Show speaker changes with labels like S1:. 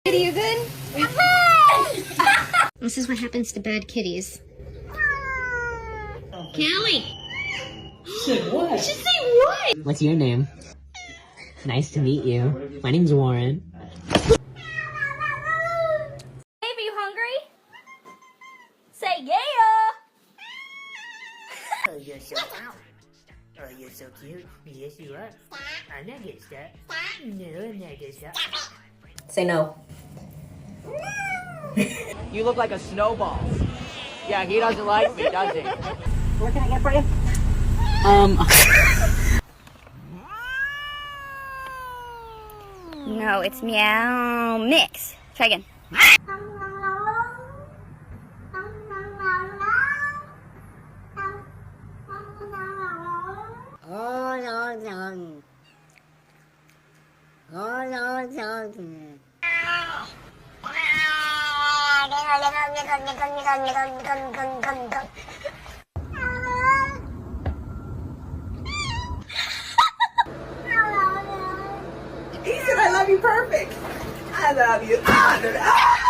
S1: Kitty, you good? This is what happens to bad kitties. Kelly!
S2: Said what?
S1: She say what?
S3: What's your name? Nice to meet you. My name's Warren.
S4: Babe, are you hungry? Say yeah!
S5: Oh, you're so Oh, you're so cute. Yes, you are. I'm not gonna stop. No, I'm not gonna stop.
S6: Say no.
S7: You look like a snowball. Yeah, he doesn't like me, does he?
S6: What can I get for you?
S4: No, it's meow mix. Try again.
S6: He said I love you perfect. I love you.